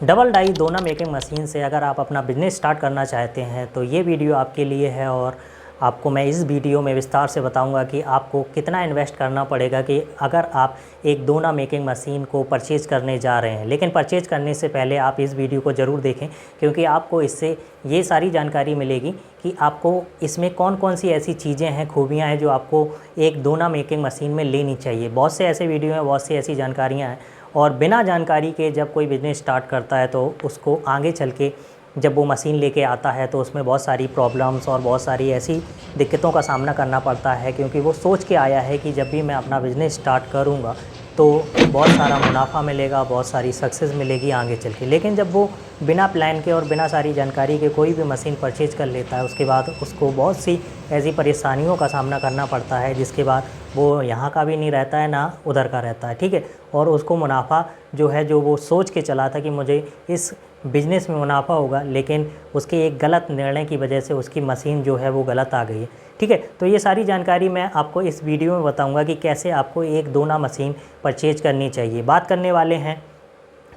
Double die दोना making machine से अगर आप अपना बिज़नेस स्टार्ट करना चाहते हैं तो ये वीडियो आपके लिए है। और आपको मैं इस वीडियो में विस्तार से बताऊंगा कि आपको कितना इन्वेस्ट करना पड़ेगा कि अगर आप एक दोना मेकिंग मशीन को परचेज़ करने जा रहे हैं। लेकिन परचेज़ करने से पहले आप इस वीडियो को ज़रूर देखें, क्योंकि आपको इससे ये सारी जानकारी मिलेगी कि आपको इसमें कौन कौन सी ऐसी चीज़ें हैं, खूबियाँ हैं जो आपको एक दोना मेकिंग मशीन में लेनी चाहिए। बहुत से ऐसे वीडियो हैं, बहुत सी ऐसी जानकारियाँ हैं, और बिना जानकारी के जब कोई बिज़नेस स्टार्ट करता है तो उसको आगे चल के जब वो मशीन लेके आता है तो उसमें बहुत सारी प्रॉब्लम्स और बहुत सारी ऐसी दिक्कतों का सामना करना पड़ता है, क्योंकि वो सोच के आया है कि जब भी मैं अपना बिज़नेस स्टार्ट करूँगा तो बहुत सारा मुनाफा मिलेगा, बहुत सारी सक्सेस मिलेगी आगे चल के। लेकिन जब वो बिना प्लान के और बिना सारी जानकारी के कोई भी मशीन परचेज कर लेता है, उसके बाद उसको बहुत सी ऐसी परेशानियों का सामना करना पड़ता है, जिसके बाद वो यहाँ का भी नहीं रहता है ना उधर का रहता है, ठीक है। और उसको मुनाफा जो है, जो वो सोच के चला था कि मुझे इस बिज़नेस में मुनाफा होगा, लेकिन उसके एक गलत निर्णय की वजह से उसकी मशीन जो है वो गलत आ गई है, ठीक है। तो ये सारी जानकारी मैं आपको इस वीडियो में बताऊंगा कि कैसे आपको एक दोना मशीन परचेज करनी चाहिए। बात करने वाले हैं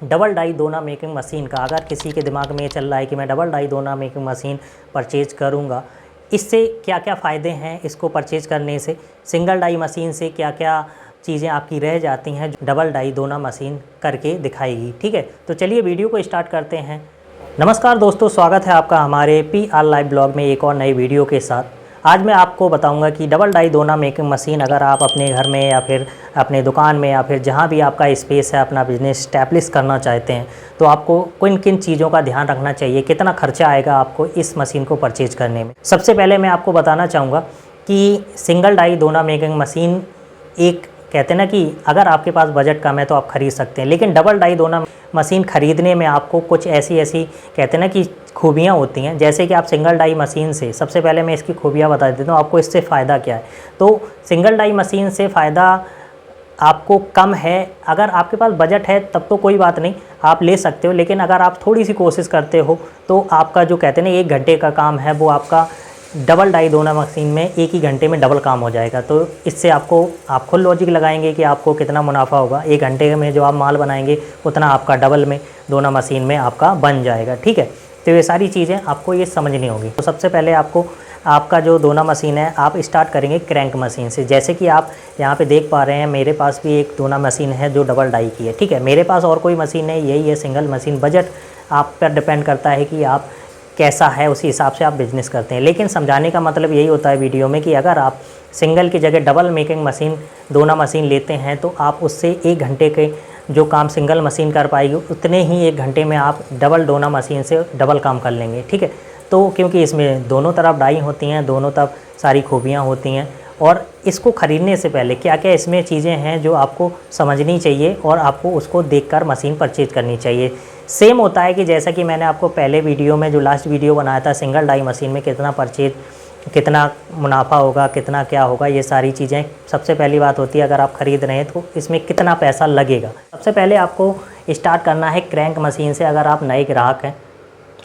डबल डाई दोना मेकिंग मशीन का। अगर किसी के दिमाग में ये चल रहा है कि मैं डबल डाई दोना मेकिंग मशीन परचेज करूँगा, इससे क्या क्या फ़ायदे हैं इसको परचेज करने से, सिंगल डाई मशीन से क्या क्या चीज़ें आपकी रह जाती हैं जो डबल डाई दोना मशीन करके दिखाएगी, ठीक है। तो चलिए वीडियो को स्टार्ट करते हैं। नमस्कार दोस्तों, स्वागत है आपका हमारे PR लाइव ब्लॉग में एक और नई वीडियो के साथ। आज मैं आपको बताऊंगा कि डबल डाई दोना मेकिंग मशीन अगर आप अपने घर में या फिर अपने दुकान में या फिर जहां भी आपका स्पेस है अपना बिज़नेस स्टैब्लिश करना चाहते हैं, तो आपको किन किन चीज़ों का ध्यान रखना चाहिए, कितना खर्चा आएगा आपको इस मशीन को परचेज करने में। सबसे पहले मैं आपको बताना चाहूँगा कि सिंगल डाई दोना मेकिंग मशीन एक कहते हैं ना कि अगर आपके पास बजट कम है तो आप ख़रीद सकते हैं, लेकिन डबल डाई दोना मशीन ख़रीदने में आपको कुछ ऐसी कहते हैं ना कि खूबियाँ होती हैं। जैसे कि आप सिंगल डाई मशीन से, सबसे पहले मैं इसकी खूबियाँ बता देता हूँ आपको, इससे फ़ायदा क्या है। तो सिंगल डाई मशीन से फ़ायदा आपको कम है। अगर आपके पास बजट है तब तो कोई बात नहीं, आप ले सकते हो, लेकिन अगर आप थोड़ी सी कोशिश करते हो तो आपका जो कहते हैं ना 1 घंटे का काम है वो आपका डबल डाई दोना मशीन में 1 ही घंटे में डबल काम हो जाएगा। तो इससे आपको आप खुद लॉजिक लगाएंगे कि आपको कितना मुनाफा होगा। 1 घंटे में जो आप माल बनाएंगे उतना आपका डबल में दोना मशीन में आपका बन जाएगा, ठीक है। तो ये सारी चीज़ें आपको ये समझनी होगी। तो सबसे पहले आपको आपका जो दोना मशीन है आप स्टार्ट करेंगे क्रैंक मशीन से। जैसे कि आप यहाँ पे देख पा रहे हैं मेरे पास भी एक दोना मशीन है जो डबल डाई की है, ठीक है। मेरे पास और कोई मशीन नहीं, यही है सिंगल मशीन। बजट आप पर डिपेंड करता है कि आप कैसा है, उसी हिसाब से आप बिज़नेस करते हैं। लेकिन समझाने का मतलब यही होता है वीडियो में कि अगर आप सिंगल की जगह डबल मेकिंग मशीन दोना मशीन लेते हैं तो आप उससे 1 घंटे के जो काम सिंगल मशीन कर पाएगी उतने ही 1 घंटे में आप डबल दोना मशीन से डबल काम कर लेंगे, ठीक है। तो क्योंकि इसमें दोनों तरफ डाई होती हैं, दोनों तरफ सारी खूबियाँ होती हैं। और इसको ख़रीदने से पहले क्या क्या इसमें चीज़ें हैं जो आपको समझनी चाहिए और आपको उसको देखकर मशीन परचेज करनी चाहिए। सेम होता है कि जैसा कि मैंने आपको पहले वीडियो में जो लास्ट वीडियो बनाया था सिंगल डाई मशीन में कितना मुनाफा होगा, कितना क्या होगा, ये सारी चीज़ें सबसे पहली बात होती है। अगर आप ख़रीद रहे हैं तो इसमें कितना पैसा लगेगा। सबसे पहले आपको स्टार्ट करना है क्रैंक मशीन से। अगर आप नए ग्राहक हैं,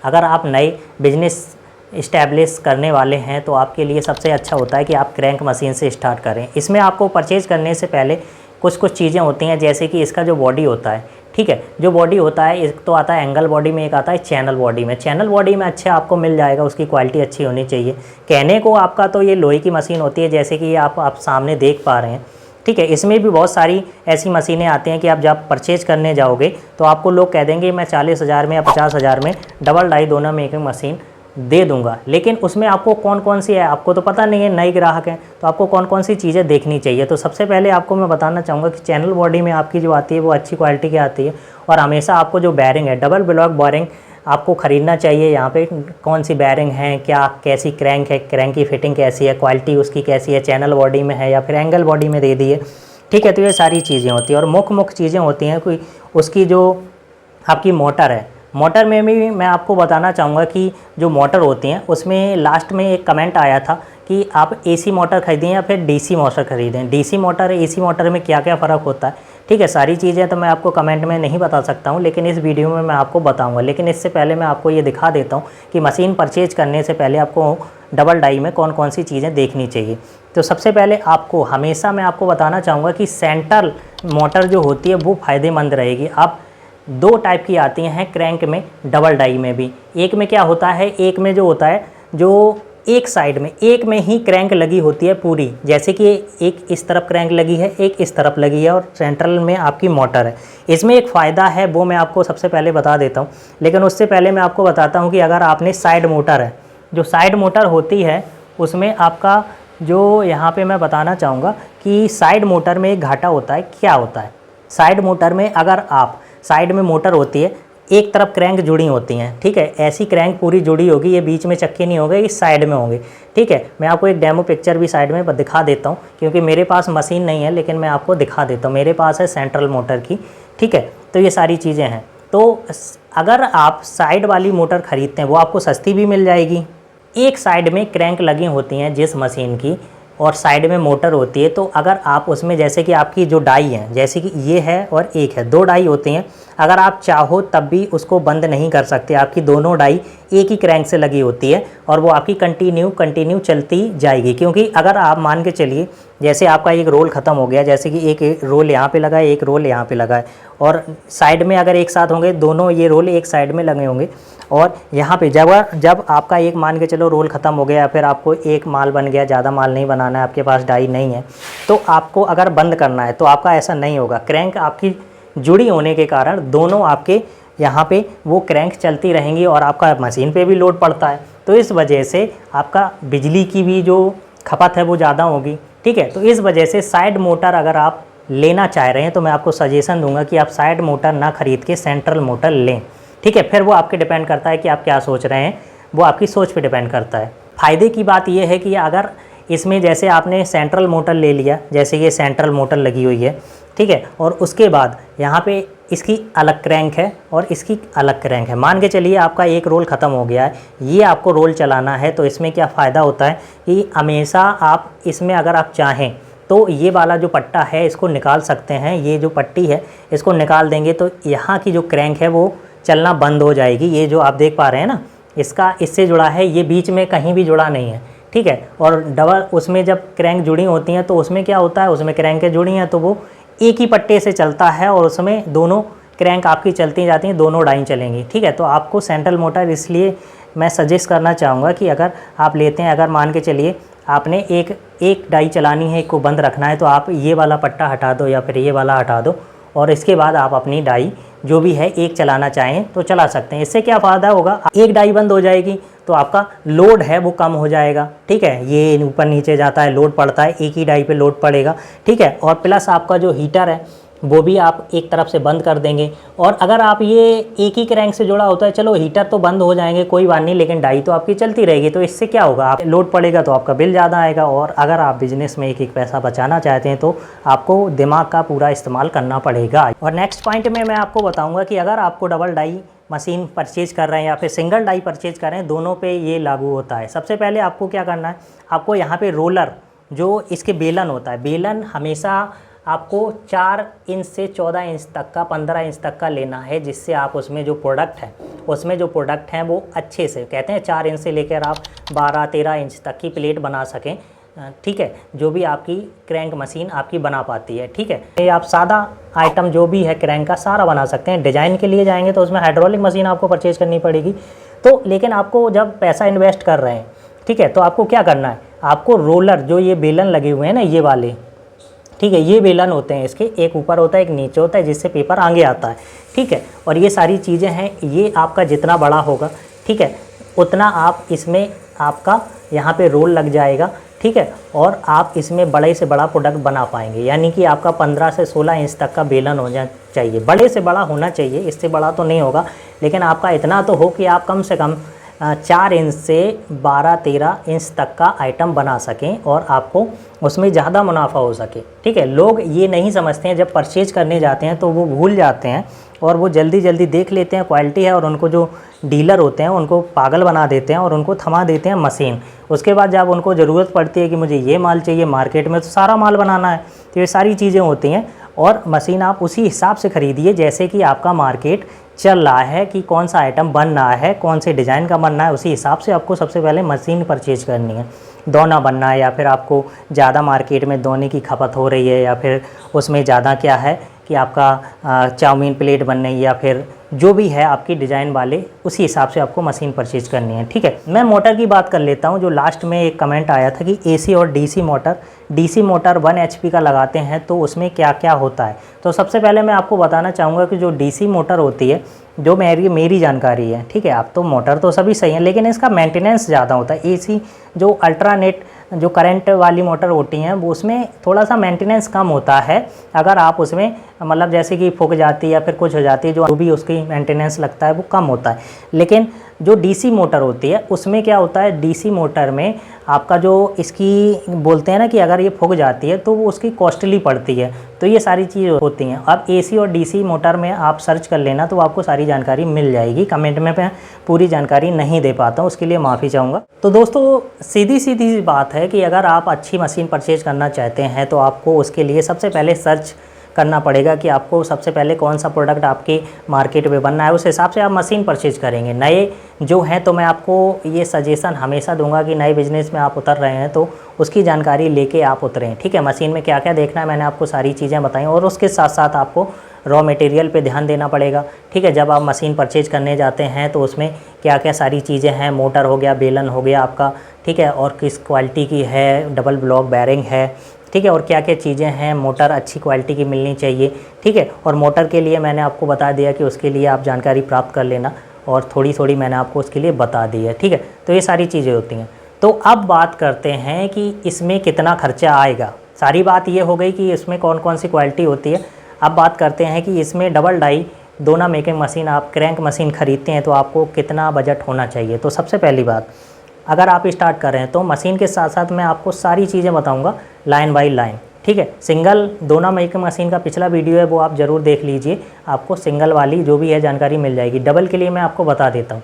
अगर आप नए बिजनेस इस्टेब्लिश करने वाले हैं तो आपके लिए सबसे अच्छा होता है कि आप क्रैंक मशीन से स्टार्ट करें। इसमें आपको परचेज करने से पहले कुछ चीज़ें होती हैं, जैसे कि इसका जो बॉडी होता है, ठीक है। जो बॉडी होता है एक तो आता है एंगल बॉडी में, एक आता है चैनल बॉडी में। चैनल बॉडी में अच्छा आपको मिल जाएगा, उसकी क्वालिटी अच्छी होनी चाहिए। कहने को आपका तो ये लोहे की मशीन होती है, जैसे कि आप सामने देख पा रहे हैं, ठीक है। इसमें भी बहुत सारी ऐसी मशीनें आती हैं कि आप जब परचेज करने जाओगे तो आपको लोग कह देंगे मैं 40,000 में या 50,000 में डबल डाई दोना मेकिंग मशीन दे दूंगा। लेकिन उसमें आपको कौन कौन सी है आपको तो पता नहीं है, नए ग्राहक हैं तो आपको कौन कौन सी चीज़ें देखनी चाहिए। तो सबसे पहले आपको मैं बताना चाहूँगा कि चैनल बॉडी में आपकी जो आती है वो अच्छी क्वालिटी की आती है। और हमेशा आपको जो बैरिंग है डबल ब्लॉक बैरिंग आपको ख़रीदना चाहिए। यहाँ पे कौन सी बैरिंग है, क्या कैसी क्रैंक है, क्रैंक की फिटिंग कैसी है, क्वालिटी उसकी कैसी है, चैनल बॉडी में है या फिर एंगल बॉडी में दे दी है, ठीक है। तो ये सारी चीज़ें होती हैं। और मुख्य चीज़ें होती हैं कोई उसकी जो आपकी मोटर है, मोटर में भी मैं आपको बताना चाहूँगा कि जो मोटर होती हैं उसमें लास्ट में एक कमेंट आया था कि आप AC मोटर ख़रीदें या फिर DC मोटर ख़रीदें। DC मोटर AC मोटर में क्या क्या फ़र्क होता है, ठीक है। सारी चीज़ें तो मैं आपको कमेंट में नहीं बता सकता हूँ, लेकिन इस वीडियो में मैं आपको बताऊँगा। लेकिन इससे पहले मैं आपको ये दिखा देता हूँ कि मशीन परचेज करने से पहले आपको डबल डाई में कौन कौन सी चीज़ें देखनी चाहिए। तो सबसे पहले आपको हमेशा मैं आपको बताना चाहूँगा कि सेंट्रल मोटर जो होती है वो फ़ायदेमंद रहेगी। आप दो टाइप की आती हैं क्रैंक में, डबल डाई में भी। एक में क्या होता है, एक में जो होता है जो एक साइड में, एक में ही क्रैंक लगी होती है पूरी, जैसे कि एक इस तरफ क्रैंक लगी है, एक इस तरफ लगी है और सेंट्रल में आपकी मोटर है। इसमें एक फ़ायदा है, वो मैं आपको सबसे पहले बता देता हूँ, लेकिन उससे पहले मैं आपको बताता हूँ कि अगर आपने साइड मोटर है, जो साइड मोटर होती है उसमें आपका जो यहाँ पे मैं बताना चाहूँगा कि साइड मोटर में एक घाटा होता है। क्या होता है साइड मोटर में, अगर आप साइड में मोटर होती है, एक तरफ क्रैंक जुड़ी होती हैं, ठीक है, ऐसी क्रैंक पूरी जुड़ी होगी, ये बीच में चक्के नहीं होंगे, ये साइड में होंगे, ठीक है। मैं आपको एक डेमो पिक्चर भी साइड में दिखा देता हूँ, क्योंकि मेरे पास मशीन नहीं है, लेकिन मैं आपको दिखा देता हूँ, मेरे पास है सेंट्रल मोटर की, ठीक है। तो ये सारी चीज़ें हैं। तो अगर आप साइड वाली मोटर ख़रीदते हैं वो आपको सस्ती भी मिल जाएगी। एक साइड में क्रैंक लगी होती हैं जिस मशीन की, और साइड में मोटर होती है, तो अगर आप उसमें जैसे कि आपकी जो डाई है, जैसे कि ये है और एक है, दो डाई होती हैं, अगर आप चाहो तब भी उसको बंद नहीं कर सकते। आपकी दोनों डाई एक ही क्रैंक से लगी होती है और वो आपकी कंटिन्यू चलती जाएगी। क्योंकि अगर आप मान के चलिए जैसे आपका एक रोल ख़त्म हो गया, जैसे कि एक रोल यहाँ पे लगा है, एक रोल यहाँ पे लगा है, और साइड में अगर एक साथ होंगे दोनों ये रोल एक साइड में लगे होंगे, और यहाँ पे जब आपका एक मान के चलो रोल ख़त्म हो गया, फिर आपको एक माल बन गया, ज़्यादा माल नहीं बनाना है, आपके पास डाई नहीं है, तो आपको अगर बंद करना है तो आपका ऐसा नहीं होगा। क्रैंक आपकी जुड़ी होने के कारण दोनों आपके यहाँ पे वो क्रैंक चलती रहेंगी और आपका मशीन पे भी लोड पड़ता है, तो इस वजह से आपका बिजली की भी जो खपत है वो ज़्यादा होगी, ठीक है। तो इस वजह से साइड मोटर अगर आप लेना चाह रहे हैं तो मैं आपको सजेशन दूंगा कि आप साइड मोटर ना खरीद के सेंट्रल मोटर लें, ठीक है। फिर वो आपके डिपेंड करता है कि आप क्या सोच रहे हैं, वो आपकी सोच पे डिपेंड करता है। फ़ायदे की बात यह है कि अगर इसमें जैसे आपने सेंट्रल मोटर ले लिया, जैसे ये सेंट्रल मोटर लगी हुई है, ठीक है, और उसके बाद यहाँ पे इसकी अलग क्रैंक है और इसकी अलग क्रैंक है। मान के चलिए आपका एक रोल ख़त्म हो गया है, ये आपको रोल चलाना है, तो इसमें क्या फ़ायदा होता है कि हमेशा आप इसमें अगर आप चाहें तो ये वाला जो पट्टा है इसको निकाल सकते हैं, ये जो पट्टी है इसको निकाल देंगे तो यहाँ की जो क्रैंक है वो चलना बंद हो जाएगी। ये जो आप देख पा रहे हैं ना, इसका इससे जुड़ा है, ये बीच में कहीं भी जुड़ा नहीं है, ठीक है। और डबल उसमें जब क्रैंक जुड़ी होती हैं तो उसमें क्या होता है, उसमें क्रैंकें जुड़ी हैं तो वो एक ही पट्टे से चलता है और उसमें दोनों क्रैंक आपकी चलती जाती हैं, दोनों डाई चलेंगी, ठीक है। तो आपको सेंट्रल मोटर इसलिए मैं सजेस्ट करना चाहूँगा कि अगर आप लेते हैं, अगर मान के चलिए आपने एक डाई चलानी है, एक को बंद रखना है, तो आप ये वाला पट्टा हटा दो या फिर ये वाला हटा दो और इसके बाद आप अपनी डाई जो भी है एक चलाना चाहें तो चला सकते हैं। इससे क्या फ़ायदा होगा, एक डाई बंद हो जाएगी तो आपका लोड है वो कम हो जाएगा, ठीक है। ये ऊपर नीचे जाता है, लोड पड़ता है, एक ही डाई पे लोड पड़ेगा, ठीक है। और प्लस आपका जो हीटर है वो भी आप एक तरफ से बंद कर देंगे। और अगर आप ये एक ही क्रैंक से जुड़ा होता है, चलो हीटर तो बंद हो जाएंगे कोई बात नहीं, लेकिन डाई तो आपकी चलती रहेगी, तो इससे क्या होगा, आप लोड पड़ेगा तो आपका बिल ज़्यादा आएगा। और अगर आप बिजनेस में एक पैसा बचाना चाहते हैं तो आपको दिमाग का पूरा इस्तेमाल करना पड़ेगा। और नेक्स्ट पॉइंट में मैं आपको बताऊँगा कि अगर आपको डबल डाई मशीन परचेज कर रहे हैं या फिर सिंगल डाई परचेज कर रहे हैं, दोनों पे ये लागू होता है। सबसे पहले आपको क्या करना है, आपको यहाँ पे रोलर जो इसके बेलन होता है, बेलन हमेशा आपको 4 इंच से 14 इंच तक का, 15 इंच तक का लेना है, जिससे आप उसमें जो प्रोडक्ट हैं वो अच्छे से, कहते हैं 4 इंच से लेकर आप 12-13 इंच तक की प्लेट बना सकें, ठीक है, जो भी आपकी क्रैंक मशीन आपकी बना पाती है, ठीक है। ये आप सादा आइटम जो भी है क्रैंक का सारा बना सकते हैं। डिज़ाइन के लिए जाएंगे तो उसमें हाइड्रोलिक मशीन आपको परचेज करनी पड़ेगी, तो लेकिन आपको जब पैसा इन्वेस्ट कर रहे हैं, ठीक है, तो आपको क्या करना है, आपको रोलर जो ये बेलन लगे हुए हैं ना, ये वाले, ठीक है, ये बेलन होते हैं, इसके एक ऊपर होता है एक नीचे होता है, जिससे पेपर आगे आता है, ठीक है। और ये सारी चीज़ें हैं, ये आपका जितना बड़ा होगा, ठीक है, उतना आप इसमें आपका यहाँ पे रोल लग जाएगा, ठीक है, और आप इसमें बड़े से बड़ा प्रोडक्ट बना पाएंगे। यानी कि आपका 15 से 16 इंच तक का बेलन होना चाहिए, बड़े से बड़ा होना चाहिए, इससे बड़ा तो नहीं होगा, लेकिन आपका इतना तो हो कि आप कम से कम 4 इंच से 12-13 इंच तक का आइटम बना सकें और आपको उसमें ज़्यादा मुनाफा हो सके, ठीक है। लोग ये नहीं समझते हैं, जब परचेज करने जाते हैं तो वो भूल जाते हैं और वो जल्दी जल्दी देख लेते हैं क्वालिटी है, और उनको जो डीलर होते हैं उनको पागल बना देते हैं और उनको थमा देते हैं मशीन। उसके बाद जब उनको ज़रूरत पड़ती है कि मुझे ये माल चाहिए, मार्केट में तो सारा माल बनाना है, तो ये सारी चीज़ें होती हैं। और मशीन आप उसी हिसाब से ख़रीदिए जैसे कि आपका मार्केट चल रहा है, कि कौन सा आइटम बन रहा है, कौन से डिज़ाइन का बनना है, उसी हिसाब से आपको सबसे पहले मशीन परचेज करनी है। दोना बनना है या फिर आपको ज़्यादा मार्केट में दोने की खपत हो रही है, या फिर उसमें ज़्यादा क्या है कि आपका चाउमीन प्लेट बनने या फिर जो भी है आपकी डिज़ाइन वाले, उसी हिसाब से आपको मशीन परचेज करनी है। ठीक है, मैं मोटर की बात कर लेता हूँ। जो लास्ट में एक कमेंट आया था कि एसी और डीसी मोटर 1 HP का लगाते हैं तो उसमें क्या क्या होता है। तो सबसे पहले मैं आपको बताना चाहूँगा कि जो डीसी मोटर होती है, जो मेरी जानकारी है, ठीक है, आप तो मोटर तो सभी सही हैं, लेकिन इसका मेंटेनेंस ज़्यादा होता है। एसी जो अल्ट्रानेट जो करंट वाली मोटर होती हैं वो उसमें थोड़ा सा मेंटेनेंस कम होता है। अगर आप उसमें मतलब जैसे कि फूक जाती है या फिर कुछ हो जाती है, जो भी उसकी मेंटेनेंस लगता है वो कम होता है। लेकिन जो डीसी मोटर होती है उसमें क्या होता है, डीसी मोटर में आपका जो इसकी बोलते हैं ना कि अगर ये फूक जाती है तो वो उसकी कॉस्टली पड़ती है। तो ये सारी चीज़ होती हैं। अब एसी और डीसी मोटर में आप सर्च कर लेना तो आपको सारी जानकारी मिल जाएगी। कमेंट में मैं पूरी जानकारी नहीं दे पाता हूँ, उसके लिए माफ़ी चाहूँगा। तो दोस्तों सीधी सी बात है कि अगर आप अच्छी मशीन परचेज करना चाहते हैं तो आपको उसके लिए सबसे पहले सर्च करना पड़ेगा कि आपको सबसे पहले कौन सा प्रोडक्ट आपके मार्केट में बनना है, उस हिसाब से आप मशीन परचेज करेंगे। नए जो हैं तो मैं आपको ये सजेशन हमेशा दूंगा कि नए बिज़नेस में आप उतर रहे हैं तो उसकी जानकारी लेके आप उतरें। ठीक है, मशीन में क्या क्या देखना है मैंने आपको सारी चीज़ें बताई, और उसके साथ साथ आपको रॉ मटेरियल पे ध्यान देना पड़ेगा। ठीक है, जब आप मशीन परचेज करने जाते हैं तो उसमें क्या क्या सारी चीज़ें हैं, मोटर हो गया, बेलन हो गया आपका, ठीक है, और किस क्वालिटी की है, डबल ब्लॉक बैरिंग है, ठीक है, और क्या क्या चीज़ें हैं, मोटर अच्छी क्वालिटी की मिलनी चाहिए। ठीक है, और मोटर के लिए मैंने आपको बता दिया कि उसके लिए आप जानकारी प्राप्त कर लेना, और थोड़ी थोड़ी मैंने आपको उसके लिए बता दी है। ठीक है, तो ये सारी चीज़ें होती हैं। तो अब बात करते हैं कि इसमें कितना खर्चा आएगा। सारी बात ये हो गई कि इसमें कौन कौन सी क्वालिटी होती है। अब बात करते हैं कि इसमें डबल डाई दोनों मेकिंग मशीन, आप क्रैंक मशीन ख़रीदते हैं तो आपको कितना बजट होना चाहिए। तो सबसे पहली बात, अगर आप स्टार्ट कर रहे हैं तो मशीन के साथ साथ मैं आपको सारी चीज़ें बताऊंगा लाइन बाय लाइन। ठीक है, सिंगल दोनों मेकिंग मशीन का पिछला वीडियो है वो आप ज़रूर देख लीजिए, आपको सिंगल वाली जो भी है जानकारी मिल जाएगी। डबल के लिए मैं आपको बता देता हूँ।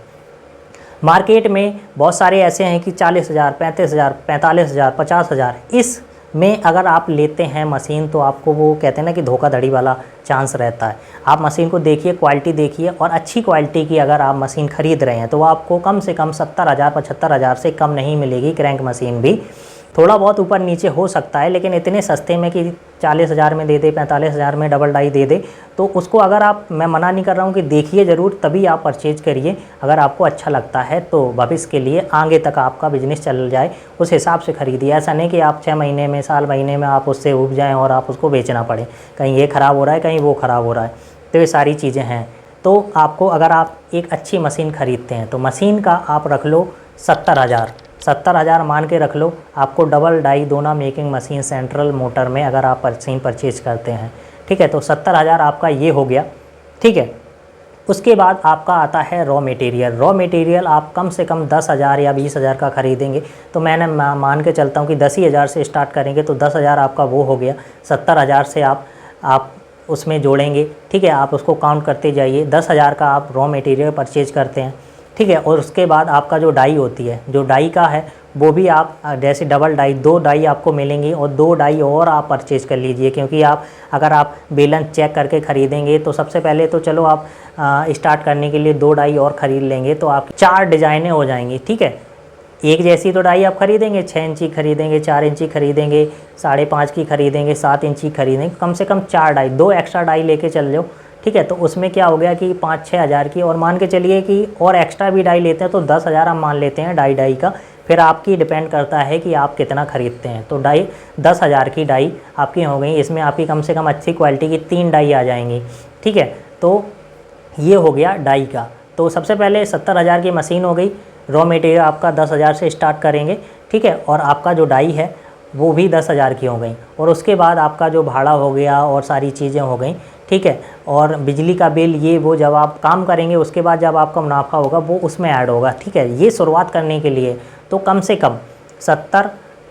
मार्केट में बहुत सारे ऐसे हैं कि 40,000, 35,000, 45,000, 50,000 इस में अगर आप लेते हैं मशीन तो आपको वो कहते हैं ना कि धोखाधड़ी वाला चांस रहता है। आप मशीन को देखिए, क्वालिटी देखिए, और अच्छी क्वालिटी की अगर आप मशीन ख़रीद रहे हैं तो वो आपको कम से कम 70,000, 75,000 से कम नहीं मिलेगी। क्रैंक मशीन भी थोड़ा बहुत ऊपर नीचे हो सकता है, लेकिन इतने सस्ते में कि 40,000 में दे दे, 45,000 में डबल डाई दे दे, तो उसको अगर आप, मैं मना नहीं कर रहा हूँ कि देखिए ज़रूर, तभी आप परचेज करिए। अगर आपको अच्छा लगता है तो भविष्य के लिए आगे तक आपका बिजनेस चल जाए उस हिसाब से ख़रीदिए। ऐसा नहीं कि आप 6 महीने में, साल महीने में आप उससे उब जाएँ और आप उसको बेचना पड़े, कहीं ये ख़राब हो रहा है, कहीं वो ख़राब हो रहा है। तो ये सारी चीज़ें हैं। तो आपको अगर आप एक अच्छी मशीन ख़रीदते हैं तो मशीन का आप रख लो 70,000 मान के रख लो। आपको डबल डाई दोनों मेकिंग मशीन सेंट्रल मोटर में अगर आप मशीन परचेज करते हैं, ठीक है, तो 70,000 आपका ये हो गया। ठीक है, उसके बाद आपका आता है रॉ मटेरियल आप कम से कम 10,000 या 20,000 का ख़रीदेंगे तो मैंने मान के चलता हूँ कि 10,000 से स्टार्ट करेंगे तो 10,000 आपका वो हो गया। 70,000 से आप उसमें जोड़ेंगे। ठीक है, आप उसको काउंट करते जाइए। 10,000 का आप रॉ मटेरियल परचेज करते हैं। ठीक है, और उसके बाद आपका जो डाई होती है, जो डाई का है वो भी आप जैसे डबल डाई 2 डाई आपको मिलेंगी, और 2 डाई और आप परचेज़ कर लीजिए। क्योंकि अगर आप बेलन चेक करके ख़रीदेंगे तो सबसे पहले तो चलो आप स्टार्ट करने के लिए 2 डाई और ख़रीद लेंगे तो आप 4 डिज़ाइनें हो जाएंगी। ठीक है, एक जैसी तो डाई आप ख़रीदेंगे, 6 इंची खरीदेंगे, 4 इंची खरीदेंगे, 5.5 की खरीदेंगे, 7 इंची खरीदेंगे, कम से कम 4 डाई, 2 एक्स्ट्रा डाई लेके चल लो। ठीक है, तो उसमें क्या हो गया कि 5-6 हज़ार की, और मान के चलिए कि और एक्स्ट्रा भी डाई लेते हैं तो 10,000 हम मान लेते हैं डाई का। फिर आपकी डिपेंड करता है कि आप कितना ख़रीदते हैं। तो डाई 10,000 की डाई आपकी हो गई। इसमें आपकी कम से कम अच्छी क्वालिटी की 3 डाई आ जाएंगी। ठीक है, तो ये हो गया डाई का। तो सबसे पहले 70,000 की मशीन हो गई। रॉ मटेरियल आपका 10,000 से स्टार्ट करेंगे। ठीक है, और आपका जो डाई है वो भी 10,000 की हो गई, और उसके बाद आपका जो भाड़ा हो गया और सारी चीज़ें हो गई। ठीक है, और बिजली का बिल ये वो जब आप काम करेंगे उसके बाद जब आपका मुनाफा होगा वो उसमें ऐड होगा। ठीक है, ये शुरुआत करने के लिए तो कम से कम 70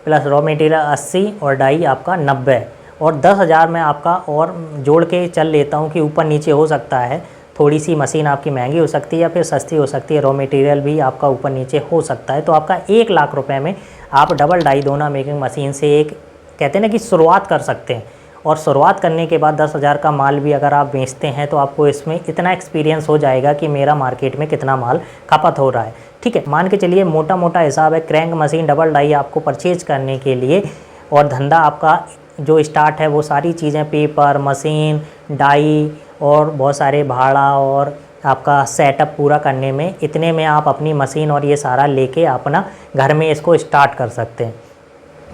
प्लस रॉ मटेरियल 80 और डाई आपका 90, और 10,000 में आपका और जोड़ के चल लेता हूँ कि ऊपर नीचे हो सकता है। थोड़ी सी मशीन आपकी महंगी हो सकती है या फिर सस्ती हो सकती है, रॉ मटेरियल भी आपका ऊपर नीचे हो सकता है। तो आपका 1 लाख रुपए में आप डबल डाई दोनों मेकिंग मशीन से एक कहते हैं ना कि शुरुआत कर सकते हैं। और शुरुआत करने के बाद 10,000 का माल भी अगर आप बेचते हैं तो आपको इसमें इतना एक्सपीरियंस हो जाएगा कि मेरा मार्केट में कितना माल खपत हो रहा है। ठीक है, मान के चलिए मोटा मोटा हिसाब है क्रैंक मशीन डबल डाई आपको परचेज करने के लिए, और धंधा आपका जो स्टार्ट है वो सारी चीज़ें पेपर, मशीन, डाई और बहुत सारे भाड़ा और आपका सेटअप पूरा करने में, इतने में आप अपनी मशीन और ये सारा लेके अपना घर में इसको स्टार्ट कर सकते हैं।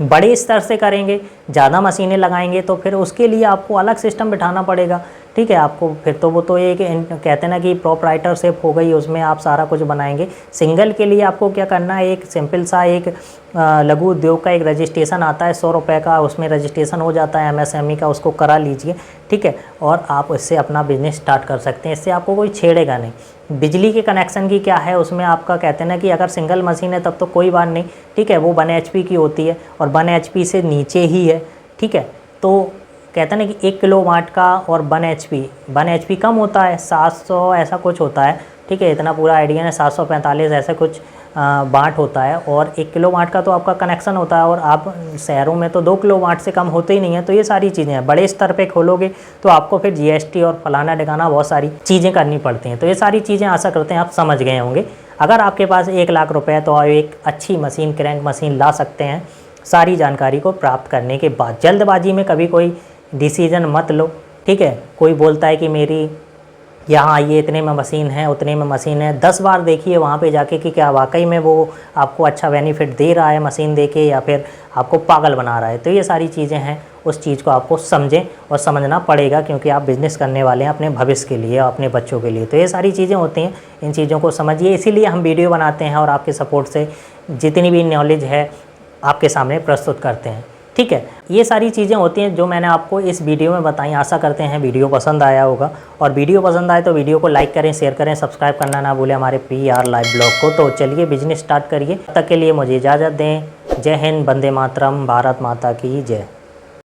बड़े स्तर से करेंगे, ज़्यादा मशीनें लगाएंगे तो फिर उसके लिए आपको अलग सिस्टम बिठाना पड़ेगा, ठीक है। आपको फिर तो वो तो एक कहते हैं ना कि प्रोप्राइटरशिप हो गई, उसमें आप सारा कुछ बनाएंगे। सिंगल के लिए आपको क्या करना है, एक सिंपल सा एक लघु उद्योग का एक रजिस्ट्रेशन आता है 100 रुपये का, उसमें रजिस्ट्रेशन हो जाता है MSME का, उसको करा लीजिए, ठीक है। और आप इससे अपना बिजनेस स्टार्ट कर सकते हैं, इससे आपको कोई छेड़ेगा नहीं। बिजली के कनेक्शन की क्या है, उसमें आपका कहते हैं ना कि अगर सिंगल मशीन है तब तो कोई बात नहीं, ठीक है, वो 1 HP की होती है और 1 HP से नीचे ही है, ठीक है। तो कहते हैं ना कि 1 किलोवाट का और 1 HP कम होता है, 700 ऐसा कुछ होता है, ठीक है, इतना पूरा आइडिया है, 745 ऐसा कुछ वाट होता है। और 1 किलोवाट का तो आपका कनेक्शन होता है, और आप शहरों में तो 2 किलोवाट से कम होते ही नहीं है। तो ये सारी चीज़ें हैं, बड़े स्तर पे खोलोगे तो आपको फिर GST और फलाना ढिकाना बहुत सारी चीज़ें करनी पड़ती हैं। तो ये सारी चीज़ें आशा करते हैं आप समझ गए होंगे। अगर आपके पास 1 लाख रुपये है तो आप एक अच्छी मशीन, क्रैंक मशीन ला सकते हैं। सारी जानकारी को प्राप्त करने के बाद जल्दबाजी में कभी कोई डिसीज़न मत लो, ठीक है। कोई बोलता है कि मेरी यहाँ ये इतने में मशीन है, उतने में मशीन है, 10 बार देखिए वहाँ पे जाके कि क्या वाकई में वो आपको अच्छा बेनिफिट दे रहा है मशीन देके, या फिर आपको पागल बना रहा है। तो ये सारी चीज़ें हैं, उस चीज़ को आपको समझें और समझना पड़ेगा, क्योंकि आप बिज़नेस करने वाले हैं अपने भविष्य के लिए, अपने बच्चों के लिए। तो ये सारी चीज़ें होती हैं, इन चीज़ों को समझिए, इसीलिए हम वीडियो बनाते हैं और आपके सपोर्ट से जितनी भी नॉलेज है आपके सामने प्रस्तुत करते हैं, ठीक है। ये सारी चीज़ें होती हैं जो मैंने आपको इस वीडियो में बताई। आशा करते हैं वीडियो पसंद आया होगा, और वीडियो पसंद आए तो वीडियो को लाइक करें, शेयर करें, सब्सक्राइब करना ना भूलें हमारे PR लाइव ब्लॉग को। तो चलिए बिजनेस स्टार्ट करिए, तब तक के लिए मुझे इजाज़त दें। जय हिंद, वंदे मातरम, भारत माता की जय।